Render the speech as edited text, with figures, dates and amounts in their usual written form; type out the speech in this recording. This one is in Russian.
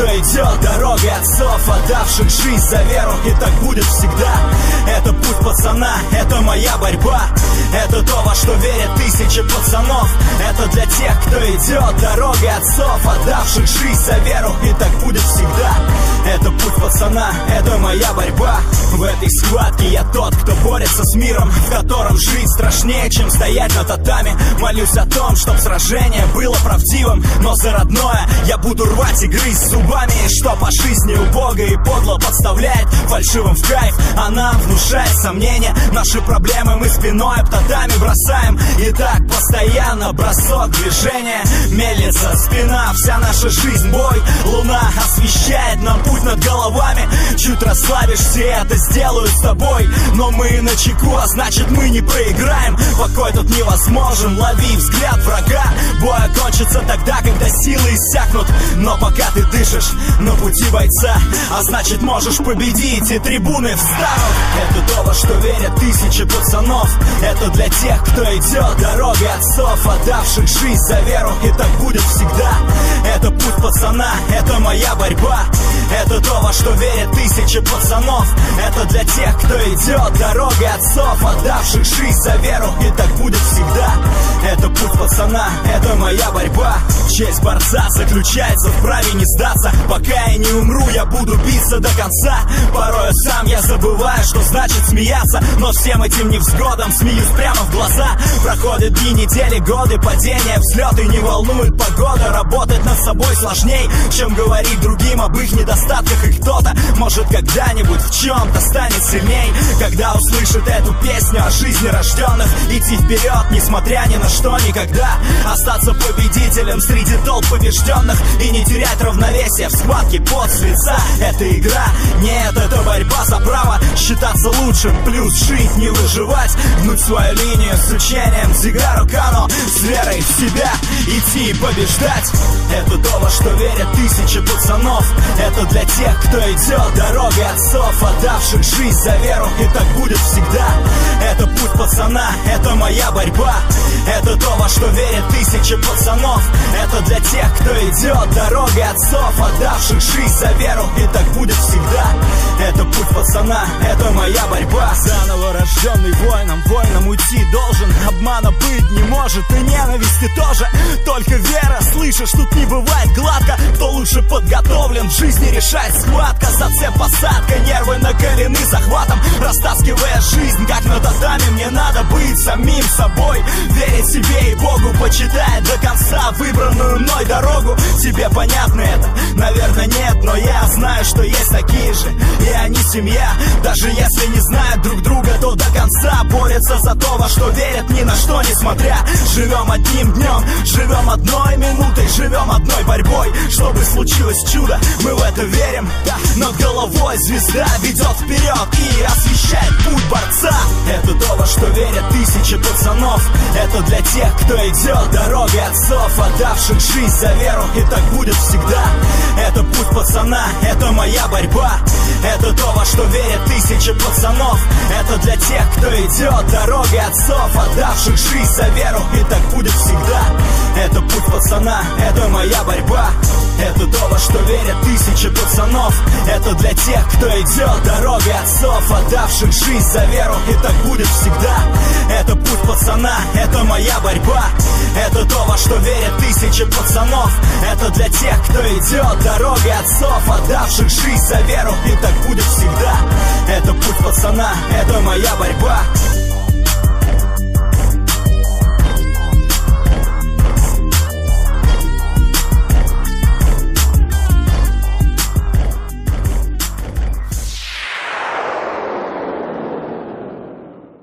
кто идет дорогой отцов, отдавших жизнь за веру, и так будет всегда. Это путь пацана, это моя борьба, это то, во что верят тысячи пацанов. Это для тех, кто идет дорогой отцов, отдавших жизнь за веру, и так будет всегда. Это путь пацана, это моя борьба. В этой схватке я тот, кто борется с миром, в котором жить страшнее, чем стоять на татами. Молюсь о том, чтоб сражение было правдивым, но за родное я буду рвать и грызть зубами. И что по жизни убого и подло подставляет фальшивым в кайф, а нам внушает сомнения. Наши проблемы мы спиной об татами бросаем, и так постоянно бросок движения. Мельница, спина, вся наша жизнь бой. Луна освещает нам путь над головами. Чуть расслабишься, это сделаю с тобой. Но мы на чеку, а значит мы не проиграем. Покой тут невозможен, лови взгляд врага. Бой окончится тогда, когда силы иссякнут. Но пока ты дышишь на пути бойца, а значит можешь победить, и трибуны встанут. Это то, во что верят тысячи пацанов. Это для тех, кто идет дорогой отцов, отдавших жизнь за веру, и так будет всегда. Это путь пацана, это моя борьба, это то, во что верят тысячи пацанов. Это для тех, кто идет дорогой отцов, отдавших жизнь за веру, и так будет всегда. Это путь пацана, это моя борьба. Честь борца заключается в праве не сдаться. Пока я не умру, я буду биться до конца. Порой сам я забываю, что значит смеяться, но всем этим невзгодам смеюсь прямо в глаза. Проходят дни, недели, годы, падения, взлеты, не волнует погода. Работать над собой сложней, чем говорить другим об их недостатках. И кто-то, может, когда-нибудь в чем-то станет сильней, когда услышит эту песню о жизни рожденных. Идти вперед, несмотря ни на что, никогда. Остаться победителем среди толп побежденных и не терять равновесие в схватке пот с лица. Это игра, нет, это борьба за право считаться лучшим, плюс жить, не выживать, гнуть свою линию с учением Дзигару Кано, с верой в себя идти и побеждать. Это то, во что верят тысячи пацанов. Это для тех, кто идет дорогой отцов, отдавших жизнь за веру, и так будет всегда. Это путь пацана, это моя борьба, это то, во что верят тысячи пацанов. Это для тех, кто идет дорогой отцов, отдавших жизнь за веру, и так будет всегда. Это путь пацана, это моя борьба. Заново рожденный воином, воином уйти должен. Обмана быть не может, и ненависти тоже. Только вера, слышишь, тут не бывает гладко. Кто лучше подготовлен, в жизни решает схватка. Зацеп, посадка, нервы накалены захватом. Растаскивая жизнь, как на татами, мне надо быть самим собой. Верить себе и Богу, почитая до конца выбранную мной дорогу. Тебе понятно это? Наверное, нет, но я знаю, что есть такие же, и они семья. Даже если не знают друг друга, то до конца борются за то, во что верят, ни на что не смотря. Живем одним днем, живем одной минутой, живем одной борьбой. Чтобы случилось чудо, мы в это верим. Над головой звезда ведет вперед и освещает путь борца. Это то, во что верят тысячи пацанов. Это для тех, кто идет дорогой отцов, отдавших жизнь за веру, и так будет всегда. Это путь пацана, это моя борьба, это то, во что верят тысячи пацанов. Это для тех, кто идет дорогой отцов, отдавших жизнь за веру, и так будет всегда. Это путь пацана, это моя борьба, это то, во что верят тысячи пацанов. Это для тех, кто идет дорогой отцов, отдавших жизнь за веру, и так будет всегда. Это путь пацана, это моя борьба, это то, во что верят тысячи пацанов. Это для тех, кто идет дорогой отцов, отдавших жизнь за веру, и так будет всегда. Это путь пацана, это моя борьба.